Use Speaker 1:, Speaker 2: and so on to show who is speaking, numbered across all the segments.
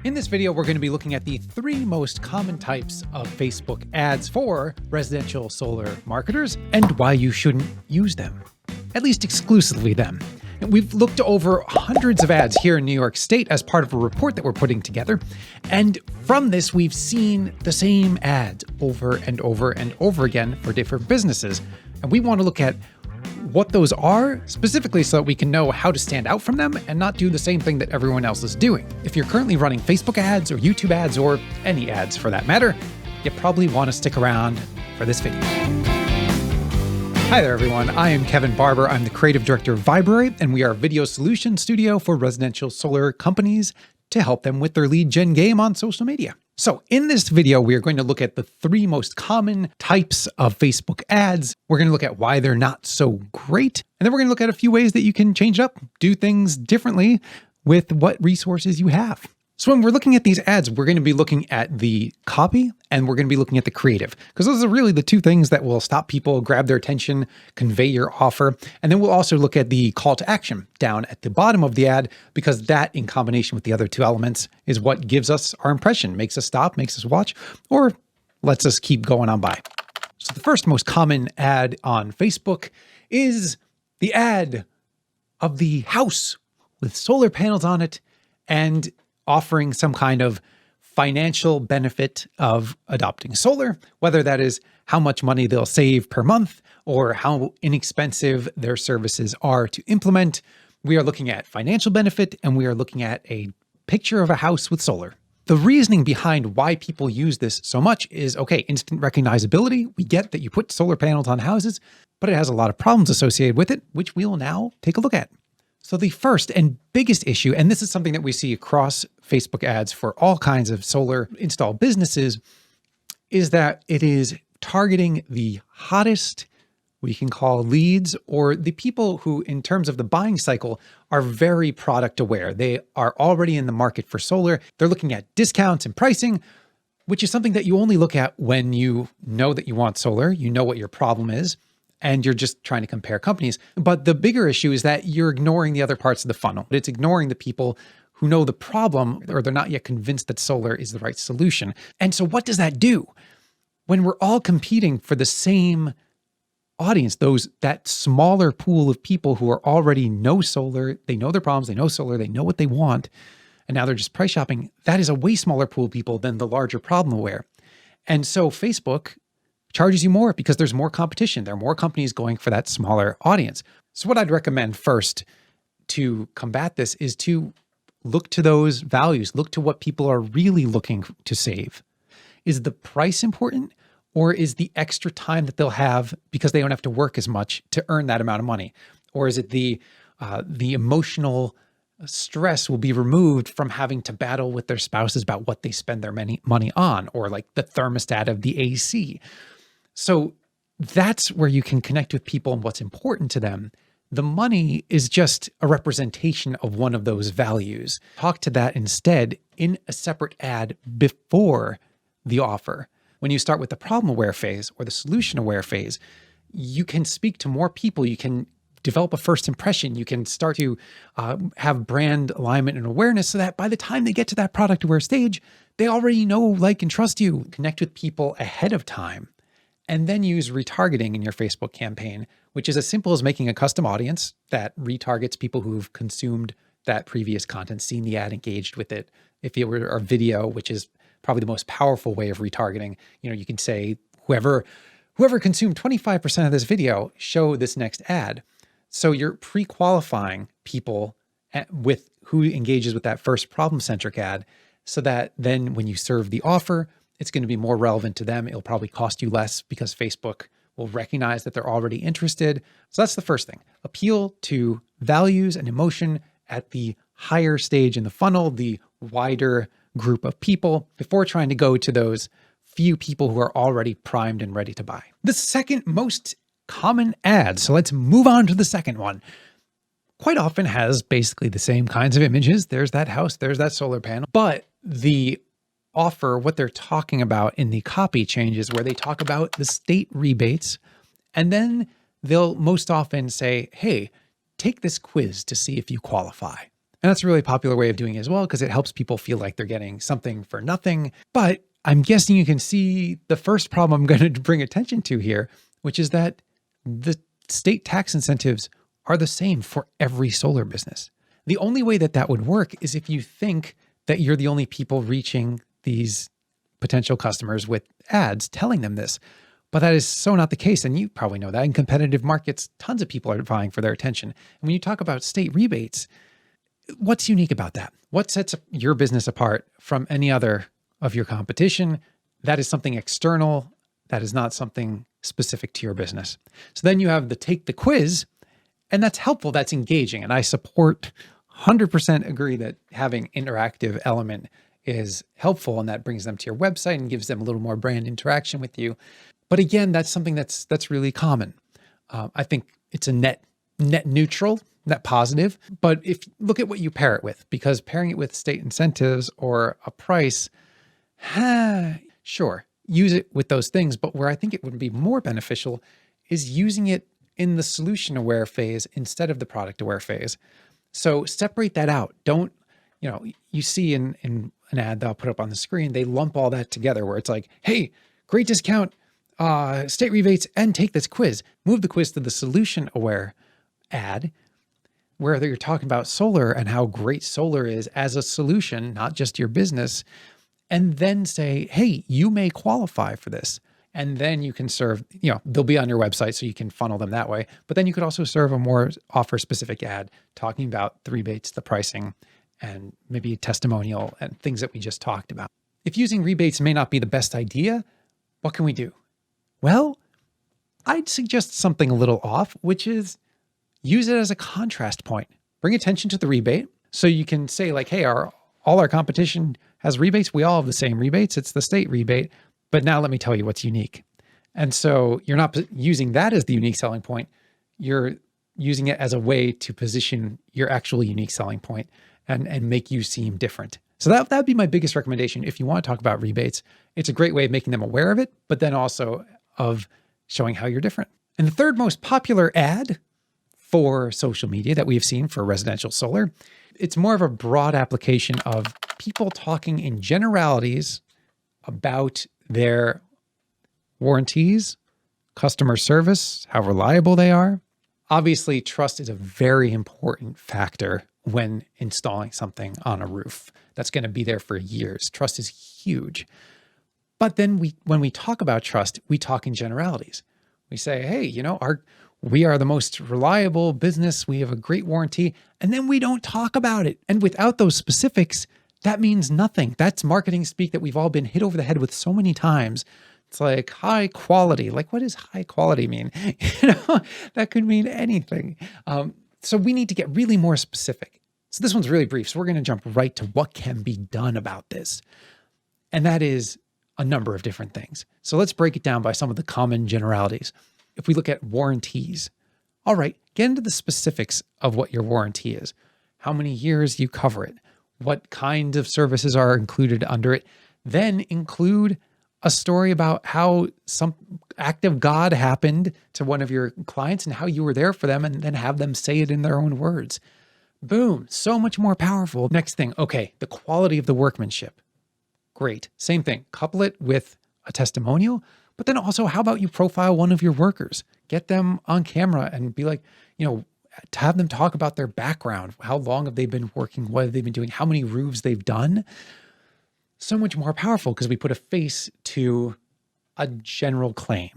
Speaker 1: In this video, we're going to be looking at the 3 most common types of Facebook ads for residential solar marketers and why you shouldn't use them, at least exclusively them. And we've looked over hundreds of ads here in New York State as part of a report that we're putting together. And from this, we've seen the same ads over and over and over again for different businesses. And we want to look at what those are specifically so that we can know how to stand out from them and not do the same thing that everyone else is doing. If you're currently running Facebook ads or YouTube ads or any ads for that matter, you probably want to stick around for this video. Hi there, everyone. I am Kevin Barber. I'm the creative director of Vibrary, and we are a video solution studio for residential solar companies to help them with their lead gen game on social media. So in this video, we are going to look at the 3 most common types of Facebook ads. We're going to look at why they're not so great. And then we're going to look at a few ways that you can change up, do things differently with what resources you have. So when we're looking at these ads, we're going to be looking at the copy and we're going to be looking at the creative, because those are really the 2 things that will stop people, grab their attention, convey your offer. And then we'll also look at the call to action down at the bottom of the ad, because that in combination with the other 2 elements is what gives us our impression, makes us stop, makes us watch, or lets us keep going on by. So the first most common ad on Facebook is the ad of the house with solar panels on it and offering some kind of financial benefit of adopting solar, whether that is how much money they'll save per month or how inexpensive their services are to implement. We are looking at financial benefit and we are looking at a picture of a house with solar. The reasoning behind why people use this so much is, okay, instant recognizability. We get that you put solar panels on houses, but it has a lot of problems associated with it, which we will now take a look at. So the first and biggest issue, and this is something that we see across Facebook ads for all kinds of solar install businesses, is that it is targeting the hottest, we can call leads, or the people who, in terms of the buying cycle, are very product aware. They are already in the market for solar. They're looking at discounts and pricing, which is something that you only look at when you know that you want solar, you know what your problem is, and you're just trying to compare companies. But the bigger issue is that you're ignoring the other parts of the funnel. It's ignoring the people who know the problem or they're not yet convinced that solar is the right solution. And so what does that do? When we're all competing for the same audience, that smaller pool of people who are already know solar, they know their problems, they know solar, they know what they want, and now they're just price shopping, that is a way smaller pool of people than the larger problem aware. And so Facebook charges you more because there's more competition. There are more companies going for that smaller audience. So what I'd recommend first to combat this is to look to those values, look to what people are really looking to save. Is the price important, or is the extra time that they'll have because they don't have to work as much to earn that amount of money? Or is it the emotional stress will be removed from having to battle with their spouses about what they spend their money on, or like the thermostat of the AC? So that's where you can connect with people and what's important to them. The money is just a representation of one of those values. Talk to that instead in a separate ad before the offer. When you start with the problem aware phase or the solution aware phase, you can speak to more people. You can develop a first impression. You can start to have brand alignment and awareness so that by the time they get to that product aware stage, they already know, like, and trust you. Connect with people ahead of time. And then use retargeting in your Facebook campaign, which is as simple as making a custom audience that retargets people who've consumed that previous content, seen the ad, engaged with it. If it were a video, which is probably the most powerful way of retargeting, you can say, whoever consumed 25% of this video, show this next ad. So you're pre-qualifying people with who engages with that first problem-centric ad, so that then when you serve the offer, it's going to be more relevant to them. It'll probably cost you less because Facebook will recognize that they're already interested. So that's the first thing. Appeal to values and emotion at the higher stage in the funnel, the wider group of people, before trying to go to those few people who are already primed and ready to buy. The second most common ad, so let's move on to the second one, quite often has basically the same kinds of images. There's that house, there's that solar panel, but the offer, what they're talking about in the copy changes, where they talk about the state rebates, and then they'll most often say, hey, take this quiz to see if you qualify. And that's a really popular way of doing it as well, because it helps people feel like they're getting something for nothing. But I'm guessing you can see the first problem I'm going to bring attention to here, which is that the state tax incentives are the same for every solar business. The only way that that would work is if you think that you're the only people reaching these potential customers with ads telling them this. But that is so not the case. And you probably know that in competitive markets, tons of people are vying for their attention. And when you talk about state rebates, what's unique about that? What sets your business apart from any other of your competition? That is something external. That is not something specific to your business. So then you have the take the quiz, and that's helpful. That's engaging. And I support 100% agree that having interactive element is helpful, and that brings them to your website and gives them a little more brand interaction with you. But again, that's something that's really common. I think it's a net neutral, net positive. But if look at what you pair it with, because pairing it with state incentives or a price, sure, use it with those things. But where I think it would be more beneficial is using it in the solution aware phase instead of the product aware phase. So separate that out. Don't, you see in an ad that I'll put up on the screen, they lump all that together where it's like, hey, great discount, state rebates, and take this quiz. Move the quiz to the solution aware ad, where you're talking about solar and how great solar is as a solution, not just your business. And then say, hey, you may qualify for this. And then you can serve, they'll be on your website, so you can funnel them that way. But then you could also serve a more offer specific ad talking about the rebates, the pricing, and maybe a testimonial and things that we just talked about. If using rebates may not be the best idea, what can we do? Well, I'd suggest something a little off, which is use it as a contrast point. Bring attention to the rebate. So you can say like, hey, all our competition has rebates. We all have the same rebates. It's the state rebate. But now let me tell you what's unique. And so you're not using that as the unique selling point. You're using it as a way to position your actual unique selling point and make you seem different. So that would be my biggest recommendation. If you want to talk about rebates, it's a great way of making them aware of it, but then also of showing how you're different. And the third most popular ad for social media that we've seen for residential solar, it's more of a broad application of people talking in generalities about their warranties, customer service, how reliable they are. Obviously, trust is a very important factor when installing something on a roof that's going to be there for years. Trust is huge. But then when we talk about trust, we talk in generalities. We say, hey, we are the most reliable business. We have a great warranty. And then we don't talk about it. And without those specifics, that means nothing. That's marketing speak that we've all been hit over the head with so many times. It's like high quality. Like, what does high quality mean? That could mean anything. So we need to get really more specific. So this one's really brief. So we're going to jump right to what can be done about this. And that is a number of different things. So let's break it down by some of the common generalities. If we look at warranties, all right, get into the specifics of what your warranty is, how many years you cover it, what kinds of services are included under it. Then include a story about how some act of God happened to one of your clients and how you were there for them, and then have them say it in their own words. Boom, so much more powerful. Next thing, okay, the quality of the workmanship. Great, same thing, couple it with a testimonial, but then also how about you profile one of your workers? Get them on camera and be like, to have them talk about their background. How long have they been working? What have they been doing? How many roofs they've done? So much more powerful because we put a face to a general claim.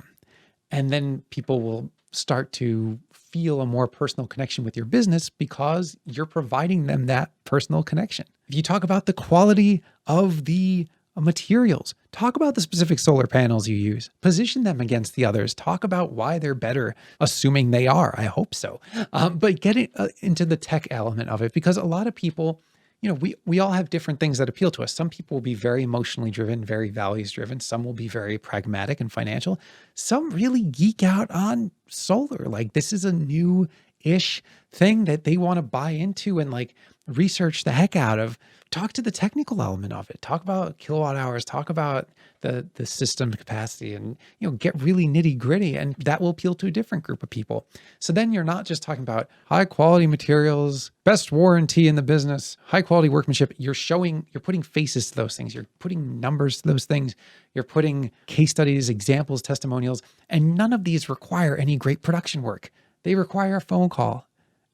Speaker 1: And then people will start to feel a more personal connection with your business because you're providing them that personal connection. If you talk about the quality of the materials, talk about the specific solar panels you use, position them against the others, talk about why they're better, assuming they are. I hope so. But get it into the tech element of it, because a lot of people, we all have different things that appeal to us. Some people will be very emotionally driven, very values driven. Some will be very pragmatic and financial. Some really geek out on solar. Like, this is a new-ish thing that they want to buy into, and like research the heck out of, talk to the technical element of it, talk about kilowatt hours, talk about the system capacity, and get really nitty gritty, and that will appeal to a different group of people. So then you're not just talking about high quality materials, best warranty in the business, high quality workmanship. You're putting faces to those things. You're putting numbers to those things. You're putting case studies, examples, testimonials, and none of these require any great production work. They require a phone call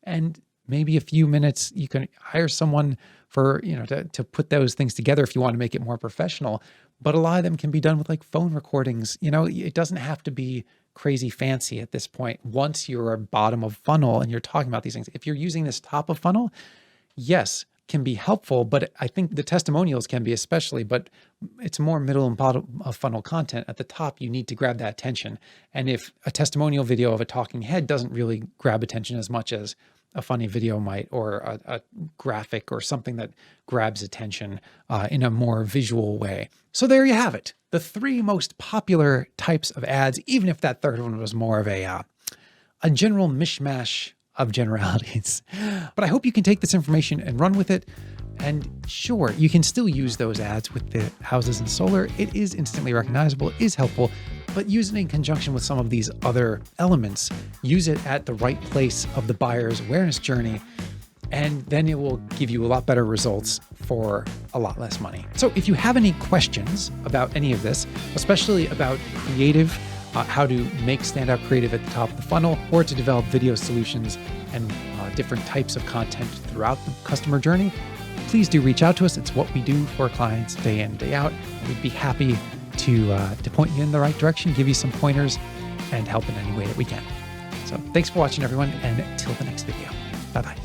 Speaker 1: and maybe a few minutes. You can hire someone for, to put those things together if you want to make it more professional. But a lot of them can be done with like phone recordings. It doesn't have to be crazy fancy at this point. Once you're a bottom of funnel and you're talking about these things, if you're using this top of funnel, yes, can be helpful, but I think the testimonials can be especially, but it's more middle and bottom of funnel content. At the top, you need to grab that attention. And if a testimonial video of a talking head doesn't really grab attention as much as a funny video might, or a graphic or something that grabs attention in a more visual way. So there you have it. The 3 most popular types of ads, even if that third one was more of a general mishmash of generalities. But I hope you can take this information and run with it. And sure, you can still use those ads with the houses and solar. It is instantly recognizable, it is helpful, but use it in conjunction with some of these other elements. Use it at the right place of the buyer's awareness journey, and then it will give you a lot better results for a lot less money. So if you have any questions about any of this, especially about creative, how to make standout creative at the top of the funnel, or to develop video solutions and different types of content throughout the customer journey, please do reach out to us. It's what we do for clients day in, day out. We'd be happy to point you in the right direction, give you some pointers, and help in any way that we can. So thanks for watching, everyone, and till the next video. Bye-bye.